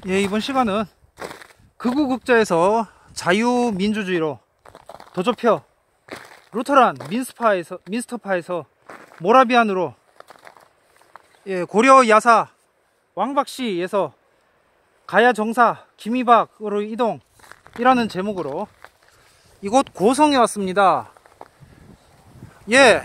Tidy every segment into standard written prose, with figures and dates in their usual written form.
예, 이번 시간은 극우 극자에서 자유민주주의로 더 좁혀 루터란 민스터파에서 모라비안으로, 예, 고려 야사 왕박시에서 가야 정사 김이박으로 이동이라는 제목으로 이곳 고성에 왔습니다. 예.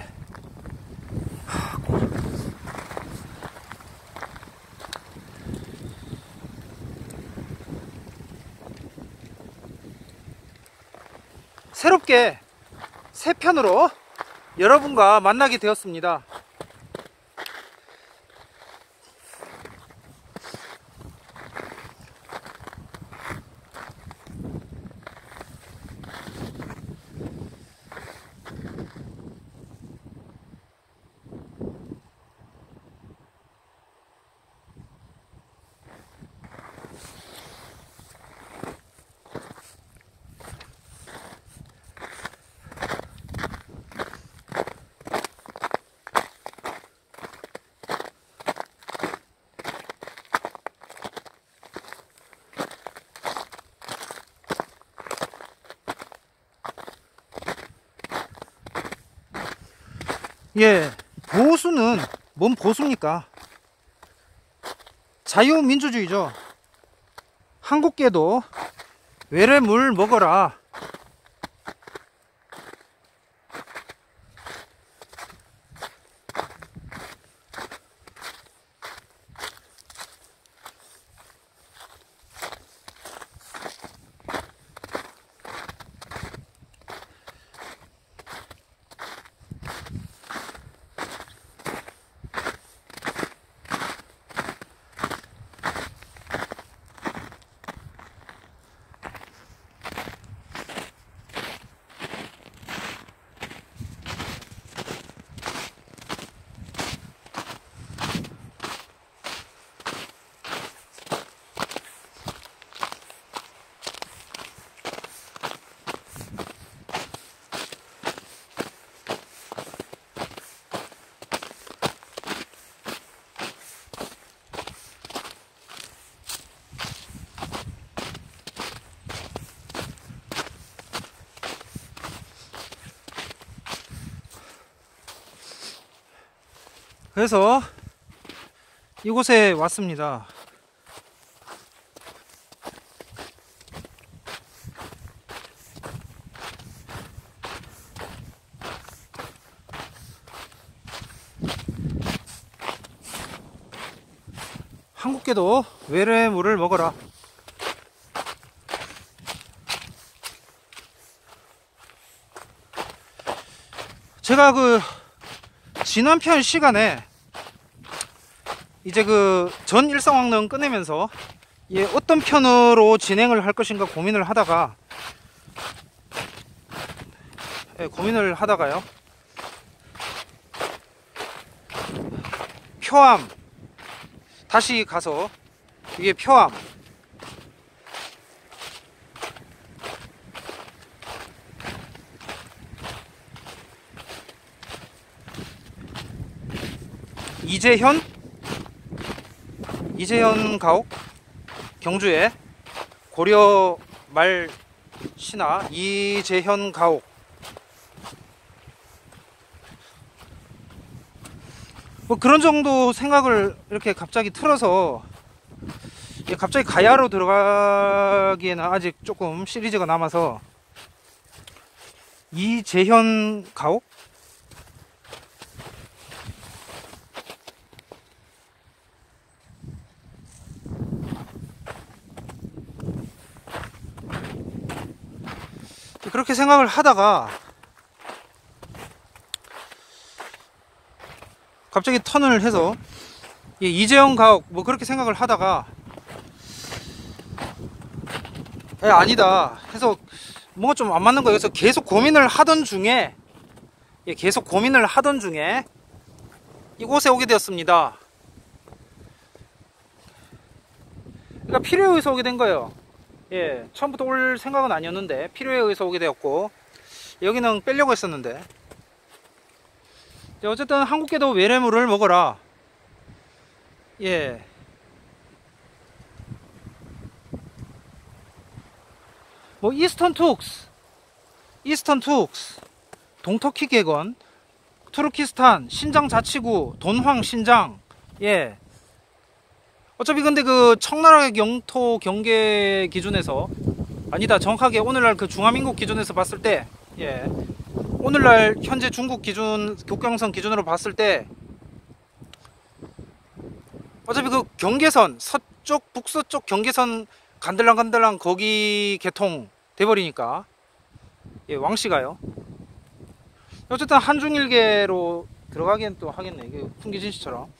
새롭게 새 편으로 여러분과 만나게 되었습니다. 예, 보수는 뭔 보수입니까? 자유민주주의죠. 한국계도 외래물 먹어라. 그래서 이곳에 왔습니다. 한국계도 외래물을 먹어라. 제가 지난 편 시간에 이제 전 일상왕릉 끝내면서 어떤 편으로 진행을 할 것인가 고민을 하다가요, 표암 다시 가서 이게 표암 이재현 가옥, 경주에 고려 말 신화 이재현 가옥, 그런 정도 생각을 이렇게 갑자기 틀어서, 갑자기 가야로 들어가기에는 아직 조금 시리즈가 남아서 이재현 가옥? 그렇게 생각을 하다가 갑자기 턴을 해서 이재현 가옥 그렇게 생각을 하다가 아니다 해서 뭔가 좀 안 맞는 거예요. 그래서 계속 고민을 하던 중에 이곳에 오게 되었습니다. 그러니까 필요에 의해서 오게 된 거예요. 처음부터 올 생각은 아니었는데 필요에 의해서 오게 되었고, 여기는 빼려고 했었는데, 어쨌든 한국계도 외래물을 먹어라. 뭐 이스턴 투옥스, 동터키 객원, 투르키스탄, 신장 자치구, 돈황 신장. 예. 어차피 근데 그 청나라 영토 경계 기준에서, 아니다, 정확하게 오늘날 그 중화민국 기준에서 봤을 때, 예, 오늘날 현재 중국 기준 국경선 기준으로 봤을 때 어차피 그 경계선 서쪽 북서쪽 경계선 간들랑간들랑 거기 개통 돼버리니까, 예, 왕씨가요. 어쨌든 한중일계로 들어가기엔 또 하겠네, 이게 풍기진씨처럼.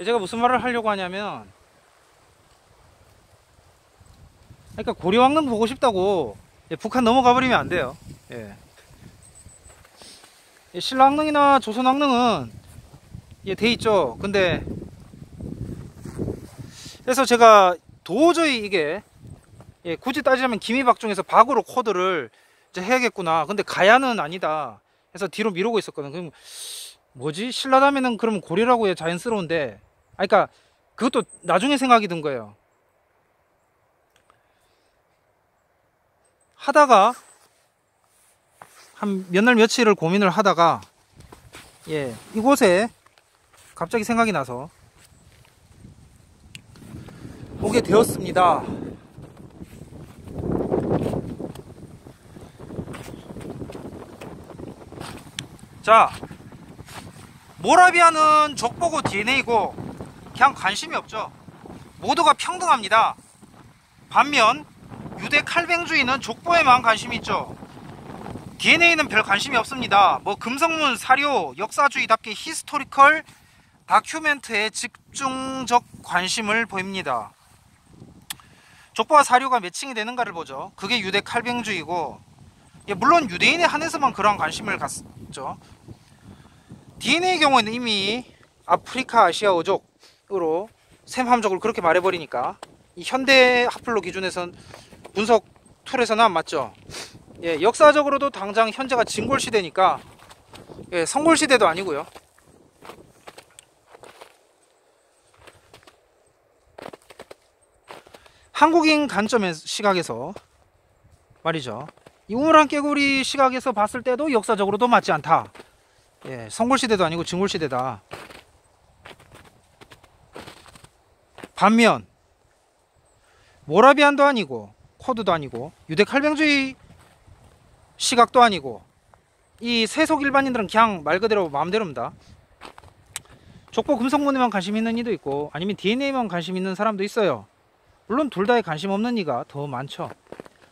제가 무슨 말을 하려고 하냐면, 그러니까 고려왕릉 보고 싶다고, 예, 북한 넘어가 버리면 안 돼요. 예. 예, 신라왕릉이나 조선왕릉은, 예, 돼 있죠. 근데 그래서 제가 도저히 이게, 예, 굳이 따지자면 기미박중에서 박으로 코드를 이제 해야겠구나. 근데 가야는 아니다 해서 뒤로 미루고 있었거든. 그럼 뭐지? 신라다면은 그러면 고려라고 해, 자연스러운데. 아, 그러니까 그것도 나중에 생각이 든 거예요. 하다가 한 몇 날 며칠을 고민을 하다가, 예, 이곳에 갑자기 생각이 나서 오게 되었습니다. 자, 모라비아는 족보고 DNA고 그냥 관심이 없죠. 모두가 평등합니다. 반면 유대 칼뱅주의는 족보에만 관심이 있죠. DNA는 별 관심이 없습니다. 뭐 금성문, 사료, 역사주의답게 히스토리컬 다큐멘트에 집중적 관심을 보입니다. 족보와 사료가 매칭이 되는가를 보죠. 그게 유대 칼뱅주의고, 예, 물론 유대인에 한해서만 그러한 관심을 갖죠. DNA의 경우에는 이미 아프리카 아시아 어족으로 셈함적으로 그렇게 말해버리니까 이 현대 하플로 기준에선 분석 툴에서는 안 맞죠. 예, 역사적으로도 당장 현재가 진골시대니까, 예, 성골시대도 아니고요. 한국인 관점의 시각에서 말이죠, 이 우물안 깨구리 시각에서 봤을 때도 역사적으로도 맞지 않다. 예, 성골시대도 아니고 진골시대다. 반면 모라비안도 아니고 코드도 아니고 유대 칼뱅주의 시각도 아니고 이 세속 일반인들은 그냥 말 그대로 마음대로입니다. 족보 금성문에만 관심 있는 이도 있고 아니면 DNA만 관심 있는 사람도 있어요. 물론 둘 다에 관심 없는 이가 더 많죠.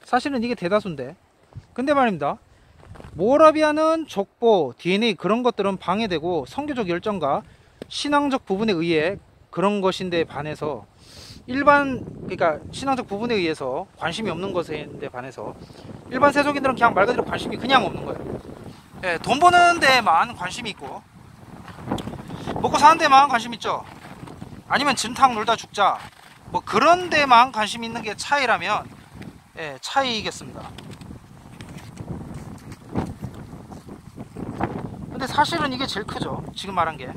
사실은 이게 대다수인데, 근데 말입니다, 모라비아는 족보, DNA 그런 것들은 방해되고 성교적 열정과 신앙적 부분에 의해 그런 것인데 반해서 일반, 그러니까 신앙적 부분에 의해서 관심이 없는 것인데 반해서 일반 세속인들은 그냥 말 그대로 관심이 그냥 없는 거예요. 예, 돈 버는 데만 관심이 있고 먹고 사는 데만 관심 있죠. 아니면 진탕 놀다 죽자, 뭐 그런 데만 관심 있는 게 차이라면, 예, 차이겠습니다. 근데 사실은 이게 제일 크죠. 지금 말한 게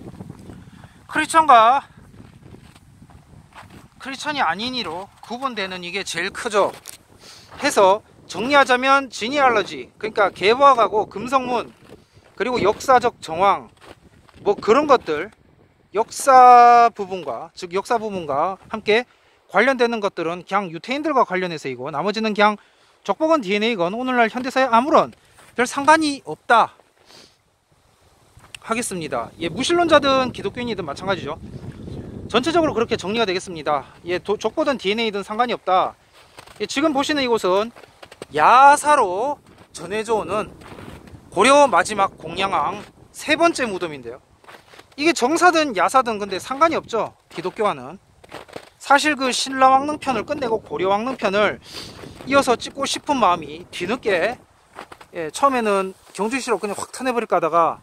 크리스천과 크리스천이 아닌 이로 구분되는 이게 제일 크죠. 해서 정리하자면 지니알러지, 그러니까 개화가고 금성문, 그리고 역사적 정황, 뭐 그런 것들, 역사 부분과, 즉 역사 부분과 함께 관련되는 것들은 그냥 유태인들과 관련해서이고 나머지는 그냥 족보건 DNA건 오늘날 현대사에 아무런 별 상관이 없다 하겠습니다. 예, 무신론자든 기독교인이든 마찬가지죠. 전체적으로 그렇게 정리가 되겠습니다. 예, 족보든 DNA든 상관이 없다. 예, 지금 보시는 이곳은 야사로 전해져 오는 고려 마지막 공양왕 세 번째 무덤인데요. 이게 정사든 야사든 근데 상관이 없죠. 기독교와는. 사실 그 신라왕릉 편을 끝내고 고려왕릉 편을 이어서 찍고 싶은 마음이 뒤늦게, 예, 처음에는 경주시로 그냥 확 터내버릴까 하다가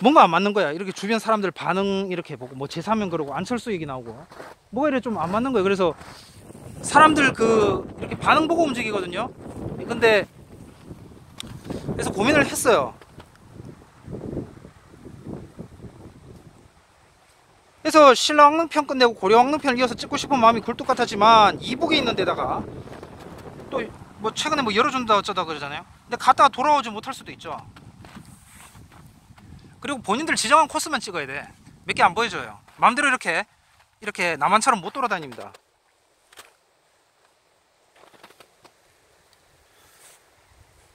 뭔가 안 맞는 거야. 이렇게 주변 사람들 반응 이렇게 보고 뭐 제3면 그러고 안철수 얘기 나오고 뭐가 이래 좀 안 맞는 거예요. 그래서 사람들 그 이렇게 반응 보고 움직이거든요. 근데 그래서 고민을 했어요. 그래서 신라왕릉편 끝내고 고려왕릉편을 이어서 찍고 싶은 마음이 굴뚝 같았지만 이북에 있는 데다가 또 뭐 최근에 뭐 열어준다 어쩌다 그러잖아요. 근데 갔다가 돌아오지 못할 수도 있죠. 그리고 본인들 지정한 코스만 찍어야 돼. 몇 개 안 보여줘요. 마음대로 이렇게 남한처럼 못 돌아다닙니다.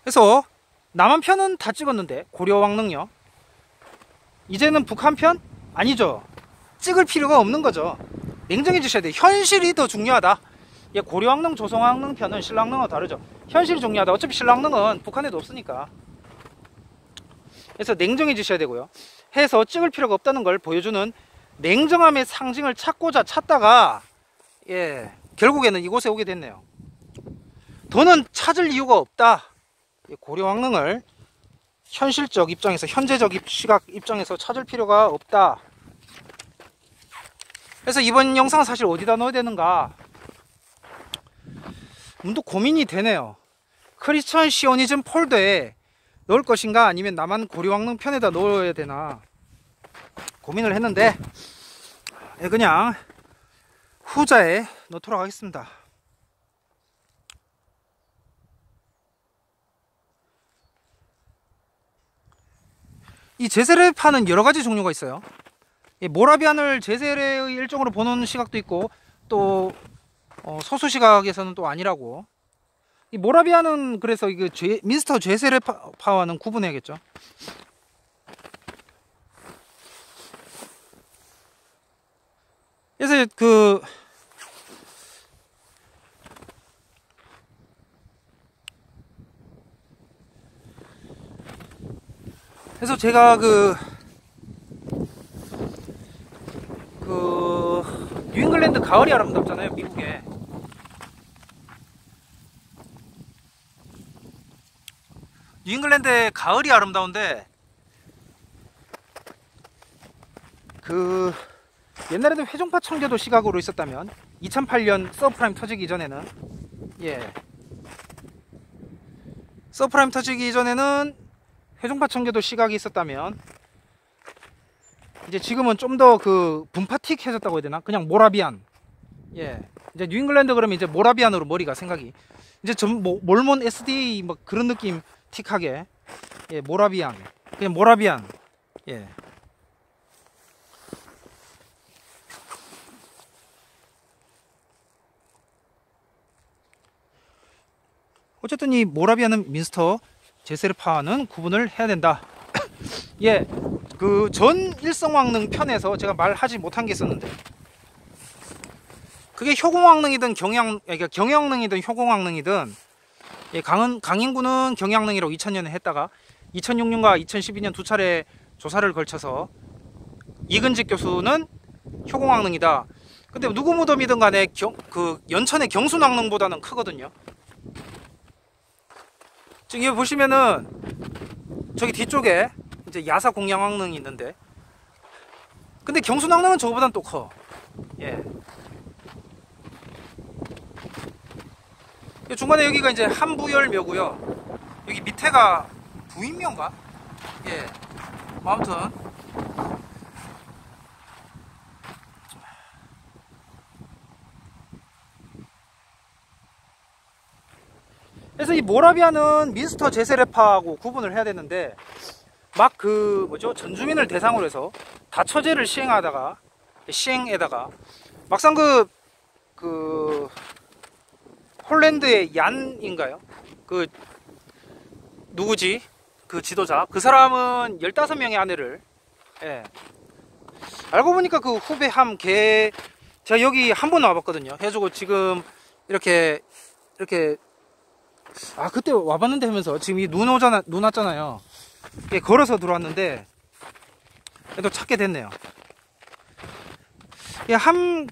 그래서 남한편은 다 찍었는데 고려왕릉요. 이제는 북한편? 아니죠. 찍을 필요가 없는 거죠. 냉정해 주셔야 돼요. 현실이 더 중요하다. 예, 고려왕릉, 조성왕릉 편은 신라왕릉하고 다르죠. 현실이 중요하다. 어차피 신라왕릉은 북한에도 없으니까. 그래서 냉정해 주셔야 되고요. 해서 찍을 필요가 없다는 걸 보여주는 냉정함의 상징을 찾다가 예, 결국에는 이곳에 오게 됐네요. 더는 찾을 이유가 없다. 고려왕릉을 현실적 입장에서, 현재적 시각 입장에서 찾을 필요가 없다. 그래서 이번 영상은 사실 어디다 넣어야 되는가 문득 고민이 되네요. 크리스천 시오니즘 폴더에 넣을 것인가 아니면 남한 고려왕릉 편에다 넣어야 되나 고민을 했는데 그냥 후자에 넣도록 하겠습니다. 이 제세례파는 여러가지 종류가 있어요. 모라비안을 제세례의 일종으로 보는 시각도 있고 또 소수 시각에서는 또 아니라고. 이 모라비안은 그래서 이거 미스터 제세례파와는 구분해야겠죠. 그래서 그래서 제가 뉴잉글랜드 가을이 아름답잖아요, 미국에. 뉴잉글랜드의 가을이 아름다운데 옛날에는 회종파 청계도 시각으로 있었다면 2008년 서브프라임 터지기 이전에는 서브프라임 터지기 이전에는 회종파 청계도 시각이 있었다면 이제 지금은 좀 더 분파틱해졌다고 해야 되나? 그냥 모라비안. 이제 뉴잉글랜드 그러면 이제 모라비안으로 머리가 생각이 이제 몰몬 SD 뭐 그런 느낌 틱하게 모라비안. 그냥 모라비안. 어쨌든 이 모라비안은 민스터 제세르파와는 구분을 해야 된다. 전 일성왕릉 편에서 제가 말하지 못한 게 있었는데 그게 효공왕릉이든 경영왕릉이든 효공왕릉이든 강인구는 경영왕릉이라고 2000년에 했다가 2006년과 2012년 두 차례 조사를 걸쳐서 이근직 교수는 효공왕릉이다. 근데 누구 무덤이든 간에 연천의 경순왕릉보다는 크거든요. 지금 여기 보시면은 저기 뒤쪽에 이제 야사 공양왕릉이 있는데 근데 경순왕릉은 저거보단 또 커. 중간에 여기가 이제 한부열묘고요. 여기 밑에가 부인묘인가? 아무튼 그래서 이 모라비안은 민스터 제세례파하고 구분을 해야 되는데 막 전주민을 대상으로 해서 다처제를 시행에다가 막상 홀랜드의 얀인가요? 누구지? 지도자. 그 사람은 15명의 아내를 알고 보니까 후배 제가 여기 한 번 와봤거든요. 해주고 지금 이렇게 그때 와봤는데 하면서 지금 이 눈 왔잖아요. 걸어서 들어왔는데 그래도 찾게 됐네요.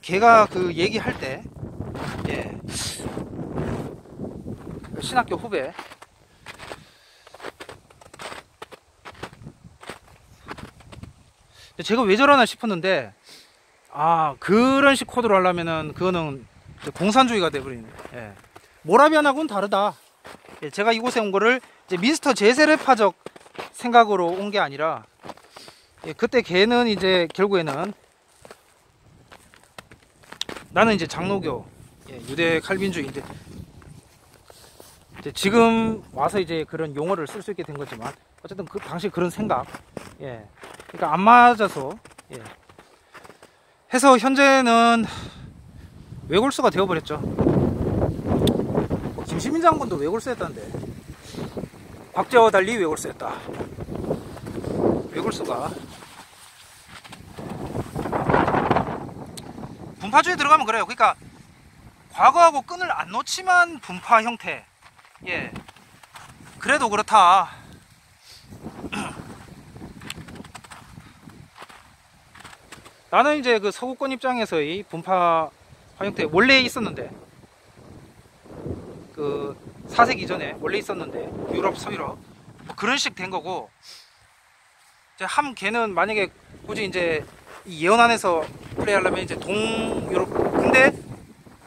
걔가 얘기할 때 신학교 후배 제가 왜 저러나 싶었는데 그런 식 코드로 하려면은 그거는 공산주의가 돼버리네. 모라비안하고는 다르다. 제가 이곳에 온 거를 이제 미스터 제세례파적 생각으로 온 게 아니라 그때 걔는 이제 결국에는 나는 이제 장로교, 예, 유대 칼빈주의인데 이제 지금 와서 이제 그런 용어를 쓸 수 있게 된 거지만 어쨌든 그 당시 그런 생각, 예, 그러니까 안 맞아서, 예, 해서 현재는 외골수가 되어버렸죠. 뭐 김시민 장군도 외골수였다는데 박제와 달리 외골수였다. 외골수가 분파주의에 들어가면 그래요. 그러니까 과거하고 끈을 안 놓지만 분파 형태. 예, 그래도 그렇다. 나는 이제 그 서구권 입장에서의 분파 형태 원래 있었는데, 그 4세기 전에 원래 있었는데 유럽, 서유럽 뭐 그런 식 된 거고, 이제 함 걔는 만약에 굳이 이제 이 예언 안에서 플레이하려면 이제 동유럽, 근데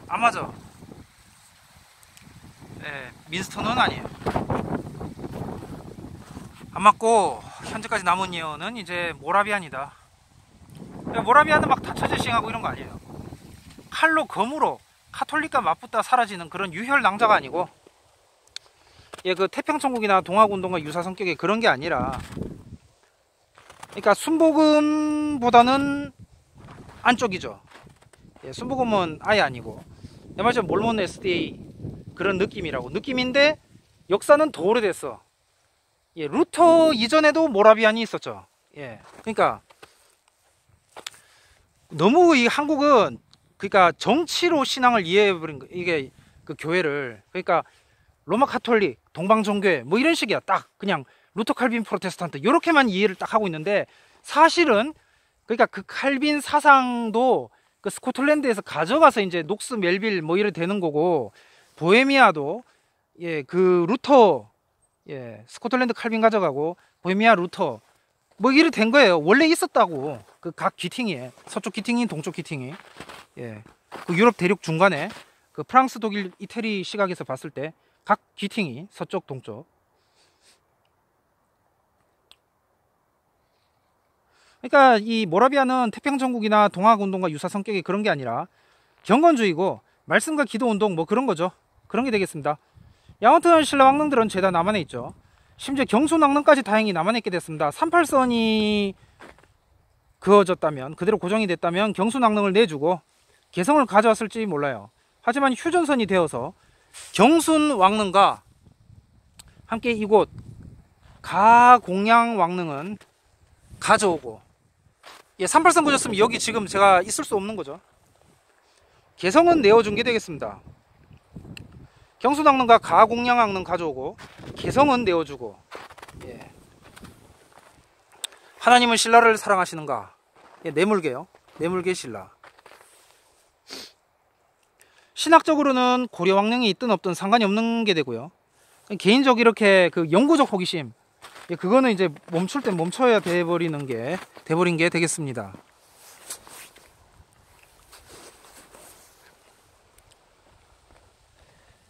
안 맞아. 예, 민스턴은 아니에요. 안 맞고 현재까지 남은 예언은 이제 모라비안이다. 모라비안은 막 다처제 시행하고 이런 거 아니에요. 칼로 검으로 카톨릭과 맞붙다 사라지는 그런 유혈 낭자가 아니고, 예, 그 태평천국이나 동학운동과 유사 성격의 그런 게 아니라, 그러니까 순복음보다는 안쪽이죠. 예, 순복음은 아예 아니고 내 말처럼 몰몬 SDA 그런 느낌이라고, 느낌인데 역사는 더 오래됐어. 예, 루터 이전에도 모라비안이 있었죠. 예, 그러니까 너무 이 한국은 그러니까 정치로 신앙을 이해해버린 거, 이게 그 교회를, 그러니까 로마 카톨릭, 동방종교회 뭐 이런 식이야. 딱 그냥 루터 칼빈 프로테스탄트 이렇게만 이해를 딱 하고 있는데, 사실은 그러니까 그 칼빈 사상도 그 스코틀랜드에서 가져가서 이제 녹스 멜빌 뭐 이래 되는 거고, 보헤미아도, 예, 그 루터, 예, 스코틀랜드 칼빈 가져가고 보헤미아 루터 뭐 이래 된 거예요. 원래 있었다고. 그 각 귀퉁이에, 서쪽 귀퉁이, 동쪽 귀퉁이, 예, 그 유럽 대륙 중간에 그 프랑스, 독일, 이태리 시각에서 봤을 때 각 귀퉁이, 서쪽, 동쪽. 그러니까 이 모라비아는 태평전국이나 동학운동과 유사 성격의 그런 게 아니라 경건주의고 말씀과 기도운동 뭐 그런 거죠. 그런 게 되겠습니다. 야마토 신라 왕릉들은 죄다 남한에 있죠. 심지어 경순왕릉까지 다행히 남한에 있게 됐습니다. 38선이 그어졌다면, 그대로 고정이 됐다면 경순왕릉을 내주고 개성을 가져왔을지 몰라요. 하지만 휴전선이 되어서 경순왕릉과 함께 이곳 가공양왕릉은 가져오고, 예, 38선 그어졌으면 여기 지금 제가 있을 수 없는 거죠. 개성은 내어준 게 되겠습니다. 경순왕릉과 가공양왕릉 가져오고 개성은 내어주고, 예. 하나님은 신라를 사랑하시는가? 예, 내물개요. 내물개 신라. 신학적으로는 고려왕릉이 있든 없든 상관이 없는 게 되고요. 개인적 이렇게 그 영구적 호기심, 예, 그거는 이제 멈출 땐 멈춰야 돼버린 게 되겠습니다.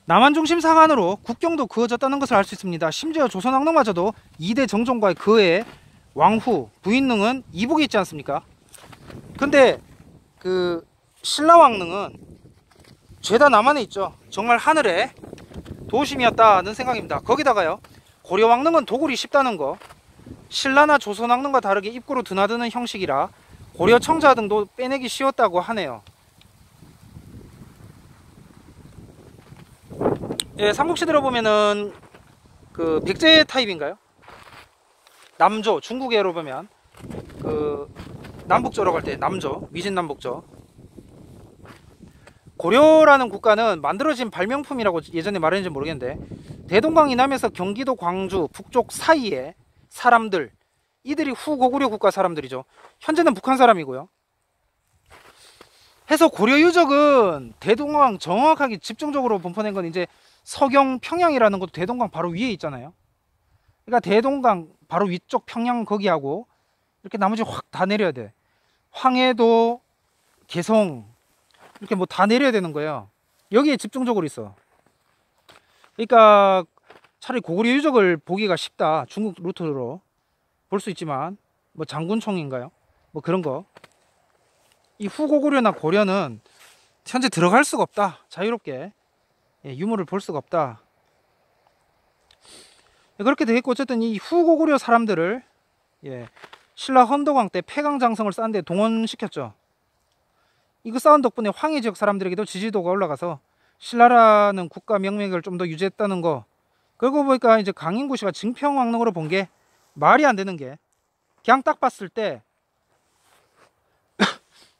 남한 중심 상한으로 국경도 그어졌다는 것을 알 수 있습니다. 심지어 조선왕릉마저도 2대 정종과의 그의 왕후 부인릉은 이북에 있지 않습니까? 근데 그 신라왕릉은 죄다 남한에 있죠. 정말 하늘의 도심이었다는 생각입니다. 거기다가요, 고려왕릉은 도굴이 쉽다는 거, 신라나 조선왕릉과 다르게 입구로 드나드는 형식이라 고려 청자 등도 빼내기 쉬웠다고 하네요. 예, 삼국시대로 보면은 그 백제 타입인가요? 남조, 중국어로 보면 그 남북조로 갈 때 남조, 위진남북조. 고려라는 국가는 만들어진 발명품이라고 예전에 말했는지 모르겠는데, 대동강 이남에서 경기도 광주 북쪽 사이에 사람들, 이들이 후고구려 국가 사람들이죠. 현재는 북한 사람이고요. 해서 고려 유적은 대동강 정확하게 집중적으로 분포된 건 이제 서경 평양이라는 것도 대동강 바로 위에 있잖아요. 그러니까 대동강 바로 위쪽 평양 거기하고 이렇게 나머지 확 다 내려야 돼. 황해도, 개성 이렇게 뭐 다 내려야 되는 거예요. 여기에 집중적으로 있어. 그러니까 차라리 고구려 유적을 보기가 쉽다. 중국 루트로 볼 수 있지만 뭐 장군총인가요? 뭐 그런 거. 이 후고구려나 고려는 현재 들어갈 수가 없다. 자유롭게 유물을 볼 수가 없다. 그렇게 되겠고, 어쨌든 이 후고구려 사람들을 신라 헌덕왕 때 폐강장성을 쌓는데 동원시켰죠. 이거 쌓은 덕분에 황해 지역 사람들에게도 지지도가 올라가서 신라라는 국가 명맥을 좀 더 유지했다는 거. 그러고 보니까 이제 강인구 씨가 증평왕릉으로 본 게 말이 안 되는 게, 그냥 딱 봤을 때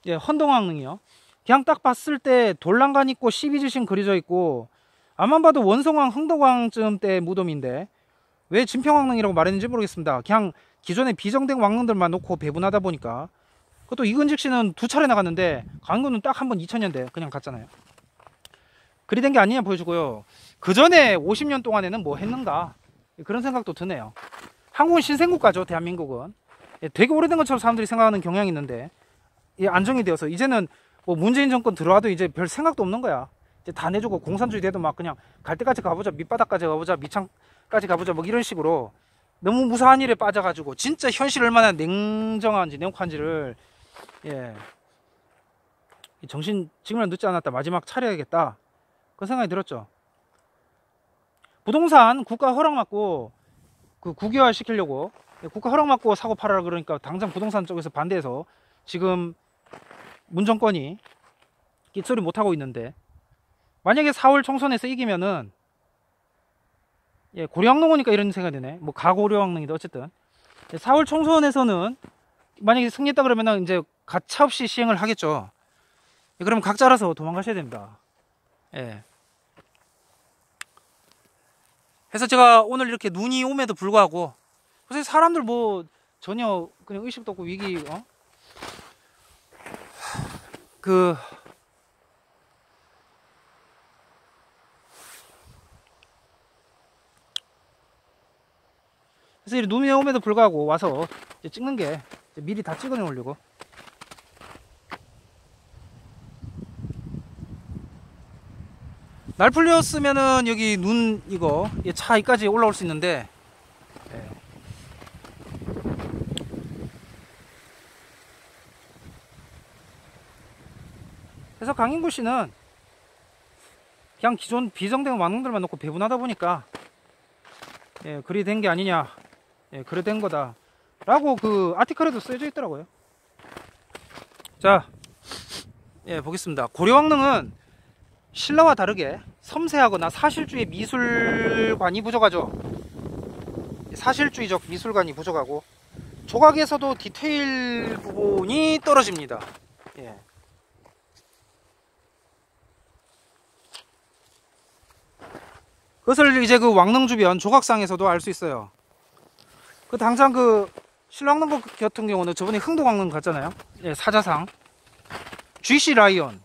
헌덕왕릉이요. 그냥 딱 봤을 때 돌란간 있고 12지신 그려져 있고, 암만 봐도 원성왕 흥덕왕쯤 때 무덤인데 왜 진평왕릉이라고 말했는지 모르겠습니다. 그냥 기존에 비정된 왕릉들만 놓고 배분하다 보니까. 그것도 이근직 씨는 2차례 나갔는데 강인구는 딱 한 번 2000년대 그냥 갔잖아요. 그리 된 게 아니냐 보여주고요. 그 전에 50년 동안에는 뭐 했는가, 그런 생각도 드네요. 한국은 신생국가죠. 대한민국은 되게 오래된 것처럼 사람들이 생각하는 경향이 있는데, 안정이 되어서 이제는 뭐 문재인 정권 들어와도 이제 별 생각도 없는 거야. 이제 다 내주고, 공산주의 돼도 막 그냥 갈 때까지 가보자, 밑바닥까지 가보자, 밑창까지 가보자, 뭐 이런 식으로 너무 무사한 일에 빠져가지고 진짜 현실 얼마나 냉정한지 냉혹한지를 정신 지금이라도 늦지 않았다, 마지막 차려야겠다, 그런 생각이 들었죠. 부동산 국가 허락받고 그 국유화 시키려고, 국가 허락받고 사고 팔아라 그러니까 당장 부동산 쪽에서 반대해서 지금 문정권이 깃소리 못하고 있는데, 만약에 4월 총선에서 이기면은 고려왕릉 오니까 이런 생각이 드네. 뭐 가고려왕릉이다 어쨌든 4월 총선에서는 만약에 승리했다 그러면은 이제 가차없이 시행을 하겠죠. 그럼 각자 알아서 도망가셔야 됩니다. 그래서 제가 오늘 이렇게 눈이 오면에도 불구하고, 그래서 사람들 뭐 전혀 그냥 의식도 없고 위기 그래서 이 눈이 오면에도 불구하고 와서 이제 찍는 게, 이제 미리 다 찍어 놓으려고. 날 풀렸으면은 여기 눈 이거 차이까지 올라올 수 있는데, 그래서 강인구 씨는 그냥 기존 비정된 왕릉들만 놓고 배분하다 보니까 그리 된 게 아니냐, 그래 된 거다 라고 그 아티클에도 쓰여져 있더라고요. 자, 보겠습니다. 고려왕릉은 신라와 다르게 섬세하거나 사실주의 미술관이 부족하죠. 사실주의적 미술관이 부족하고, 조각에서도 디테일 부분이 떨어집니다. 그것을 이제 그 왕릉 주변 조각상에서도 알 수 있어요. 그 당장 그 신라왕릉 같은 경우는 저번에 흥덕왕릉 갔잖아요. 사자상 GC 라이언.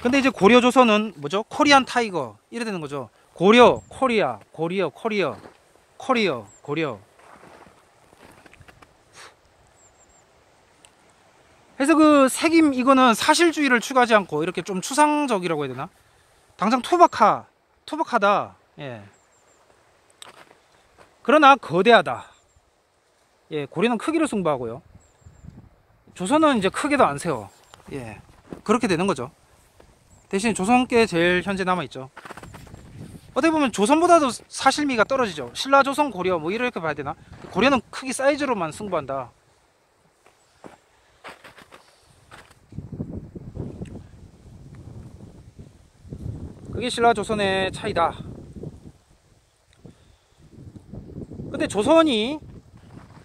근데 이제 고려 조선은 뭐죠? 코리안 타이거 이래 되는 거죠. 고려 코리아, 고려 코리아, 코리아 고려. 그래서 그 색임 이거는 사실주의를 추구하지 않고 이렇게 좀 추상적이라고 해야 되나? 당장 투박하다. 그러나 거대하다. 고려는 크기를 승부하고요. 조선은 이제 크게도 안 세워. 그렇게 되는 거죠. 대신 조선께 제일 현재 남아있죠. 어떻게 보면 조선보다도 사실미가 떨어지죠. 신라, 조선, 고려 뭐 이렇게 봐야 되나? 고려는 크기 사이즈로만 승부한다. 그게 신라 조선의 차이다. 근데 조선이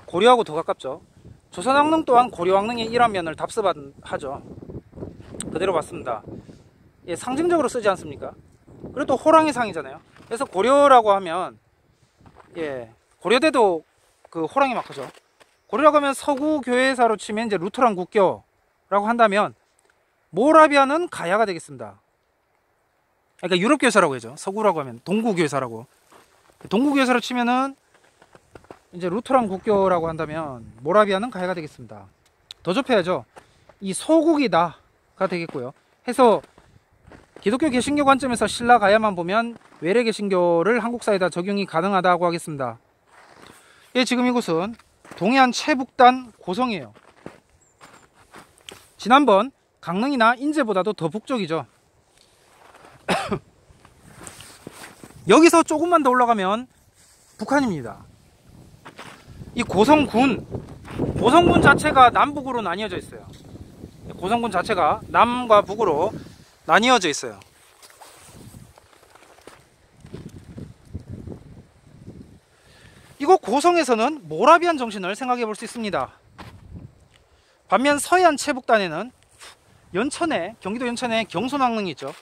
고려하고 더 가깝죠. 조선왕릉 또한 고려왕릉의 일환면을 답습하죠. 그대로 봤습니다. 상징적으로 쓰지 않습니까? 그리고 또 호랑이 상이잖아요. 그래서 고려라고 하면 고려대도 그 호랑이 마크죠. 고려라고 하면 서구 교회사로 치면 이제 루터란 국교라고 한다면 모라비아는 가야가 되겠습니다. 그러니까 유럽 교회사라고 하죠. 서구라고 하면 동구 교회사라고. 동구 교회사로 치면은 이제 루터란 국교라고 한다면 모라비아는 가야가 되겠습니다. 더 좁혀야죠. 이 소국이다가 되겠고요. 해서 기독교 개신교 관점에서 신라 가야만 보면 외래 개신교를 한국 사회에다 적용이 가능하다고 하겠습니다. 지금 이곳은 동해안 최북단 고성이에요. 지난번 강릉이나 인제보다도 더 북쪽이죠. 여기서 조금만 더 올라가면 북한입니다. 이 고성군 자체가 남북으로 나뉘어져 있어요. 고성군 자체가 남과 북으로 나뉘어져 있어요. 이곳 고성에서는 모라비안 정신을 생각해 볼 수 있습니다. 반면 서해안 최북단에는 연천에, 경기도 연천에 경손왕릉이 있죠.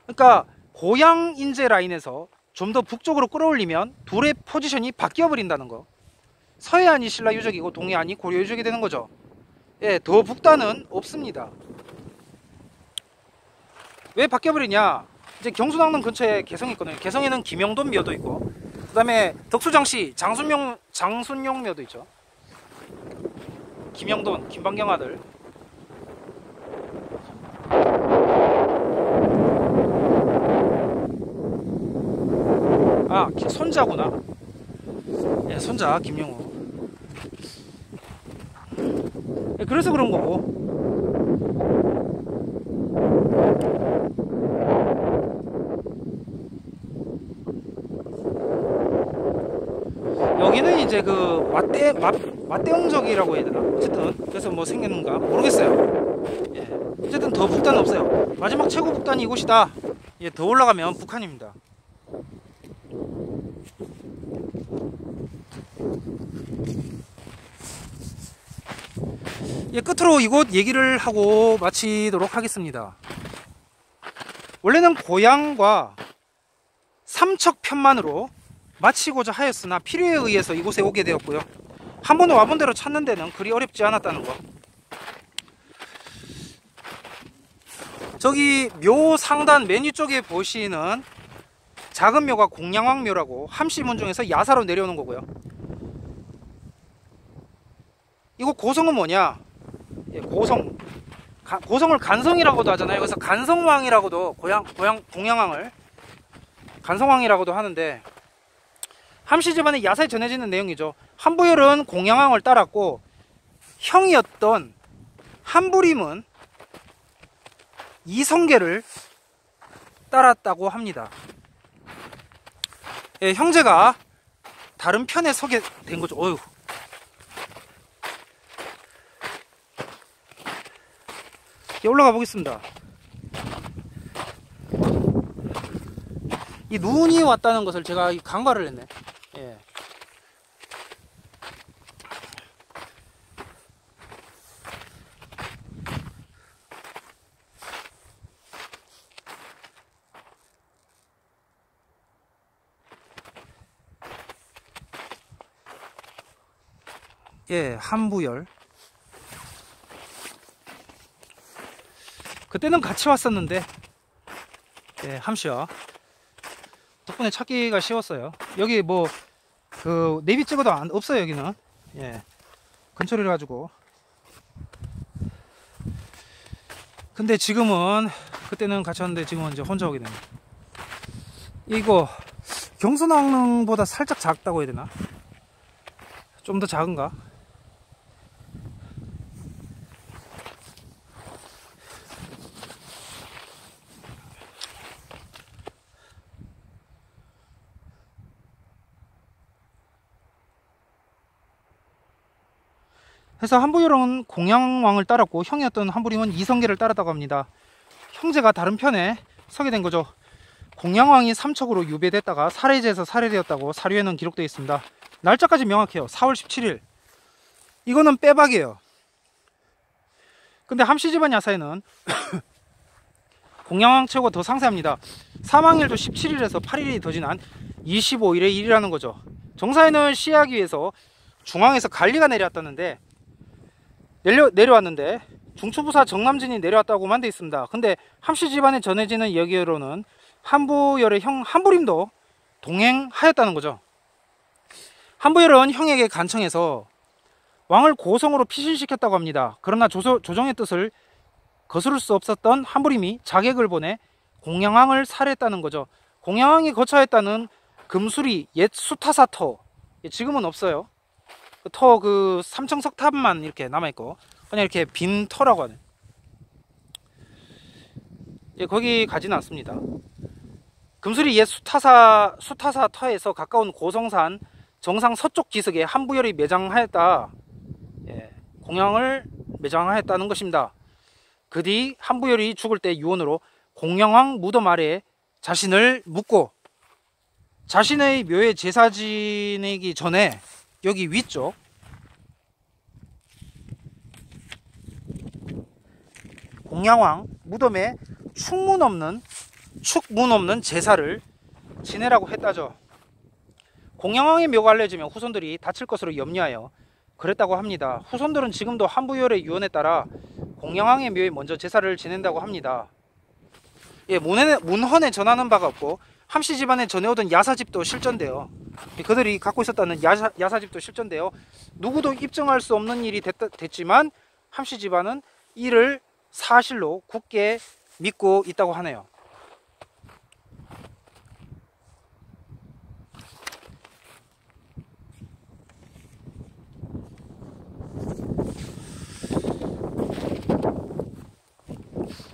그러니까 고양 인제 라인에서 좀 더 북쪽으로 끌어올리면 둘의 포지션이 바뀌어 버린다는 거. 서해안이 신라 유적이고 동해안이 고려 유적이 되는 거죠. 예, 더 북단은 없습니다. 왜 바뀌어 버리냐? 이제 경순왕릉 근처에 개성이 있거든요. 개성에는 김영돈 묘도 있고, 그 다음에 덕수장씨 장순용 묘도 있죠. 김영돈, 김방경 아들. 아, 손자구나. 예, 손자 김영호. 예, 그래서 그런 거고. 여기는 이제 그 왓대홍적이라고 해야 되나? 어쨌든 그래서 뭐 생겼는가 모르겠어요. 예, 어쨌든 더 북단은 없어요. 마지막 최고 북단이 이곳이다. 예, 더 올라가면 북한입니다. 예, 끝으로 이곳 얘기를 하고 마치도록 하겠습니다. 원래는 고향과 삼척편만으로 마치고자 하였으나 필요에 의해서 이곳에 오게 되었고요. 한 번 와본 대로 찾는 데는 그리 어렵지 않았다는 거. 저기 묘 상단 메뉴 쪽에 보시는 작은 묘가 공양왕묘라고 함씨문중에서 야사로 내려오는 거고요. 이거 고성은 뭐냐? 예, 고성을 간성이라고도 하잖아요. 그래서 간성왕이라고도 공양왕을 간성왕이라고도 하는데, 함씨 집안의 야사에 전해지는 내용이죠. 한부열은 공양왕을 따랐고 형이었던 한부림은 이성계를 따랐다고 합니다. 예, 형제가 다른 편에 서게 된 거죠. 어휴. 올라가 보겠습니다. 이 눈이 왔다는 것을 제가 간과를 했네. 예. 예, 한부열. 그때는 같이 왔었는데, 예, 함씨와 덕분에 찾기가 쉬웠어요. 여기 뭐 그 내비 찍어도 없어요. 여기는 예, 근처를 가지고. 근데 지금은, 그때는 같이 왔는데 지금은 이제 혼자 오게 됩니다. 이거 경순왕릉보다 살짝 작다고 해야 되나? 좀 더 작은가? 해서 한부열은 공양왕을 따랐고 형이었던 한부림은 이성계를 따랐다고 합니다. 형제가 다른 편에 서게 된 거죠. 공양왕이 삼척으로 유배됐다가 살해제에서 살해되었다고 사료에는 기록되어 있습니다. 날짜까지 명확해요. 4월 17일. 이거는 빼박이에요. 근데 함씨 집안 야사에는 공양왕 최고가 더 상세합니다. 사망일도 17일에서 8일이 더 지난 25일의 일이라는 거죠. 정사에는 시해하기 위해서 중앙에서 관리가 내려왔다는데, 내려왔는데 중추부사 정남진이 내려왔다고만 돼 있습니다. 근데 함씨 집안에 전해지는 이야기로는 한부열의 형 한부림도 동행하였다는 거죠. 한부열은 형에게 간청해서 왕을 고성으로 피신시켰다고 합니다. 그러나 조정의 뜻을 거스를 수 없었던 한부림이 자객을 보내 공양왕을 살해했다는 거죠. 공양왕이 거처했다는 금수리 옛 수타사터, 지금은 없어요. 그 삼청석탑만 이렇게 남아있고 그냥 이렇게 빈 터라고 하네. 예, 거기 가지는 않습니다. 금수리 옛 수타사 터에서 가까운 고성산 정상 서쪽 기슭에 한부열이 매장하였다. 예, 공양을 매장하였다는 것입니다. 그 뒤 한부열이 죽을 때 유언으로 공양왕 무덤 아래 자신을 묻고 자신의 묘에 제사 지내기 전에 여기 위쪽 공양왕 무덤에 축문 없는 제사를 지내라고 했다죠. 공양왕의 묘가 알려지면 후손들이 다칠 것으로 염려하여 그랬다고 합니다. 후손들은 지금도 한부열의 유언에 따라 공양왕의 묘에 먼저 제사를 지낸다고 합니다. 예, 문헌에 전하는 바가 없고 함씨 집안에 전해오던 야사집도 실전돼요. 그들이 갖고 있었다는 야사집도 실전돼요. 누구도 입증할 수 없는 일이 됐지만 함씨 집안은 이를 사실로 굳게 믿고 있다고 하네요.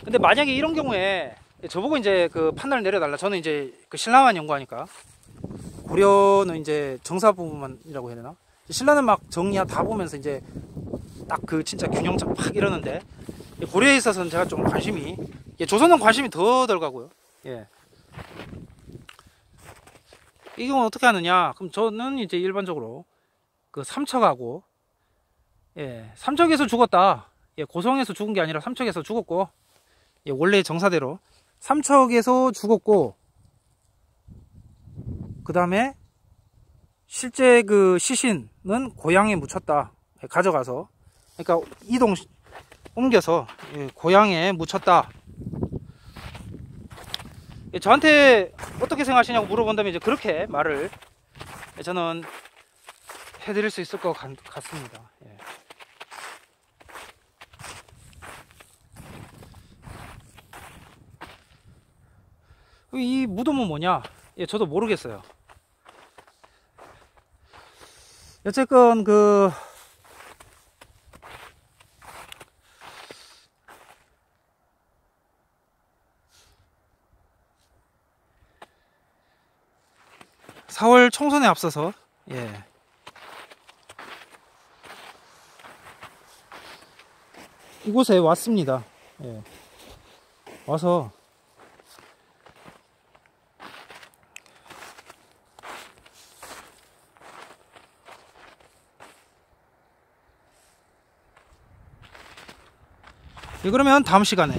근데 만약에 이런 경우에 저보고 이제 그 판단을 내려달라. 저는 이제 그 신라만 연구하니까 고려는 이제 정사 부분만이라고 해야 되나? 신라는 막 정리야 다 보면서 이제 딱 그 진짜 균형점 팍 이러는데 고려에 있어서는 제가 좀 관심이, 예, 조선은 관심이 더 덜 가고요. 예. 이 경우는 어떻게 하느냐? 그럼 저는 이제 일반적으로 그 삼척하고, 예, 삼척에서 죽었다. 예, 고성에서 죽은 게 아니라 삼척에서 죽었고, 예, 원래 정사대로 삼척에서 죽었고, 그 다음에 실제 그 시신은 고향에 묻혔다. 예, 가져가서, 그러니까 옮겨서, 예, 고향에 묻혔다. 예, 저한테 어떻게 생각하시냐고 물어본다면 이제 그렇게 말을, 예, 저는 해드릴 수 있을 것 같습니다. 예. 이 무덤은 뭐냐? 예, 저도 모르겠어요. 어쨌건 그 (4월) 총선에 앞서서, 예, 이곳에 왔습니다. 예, 와서 예, 그러면 다음 시간에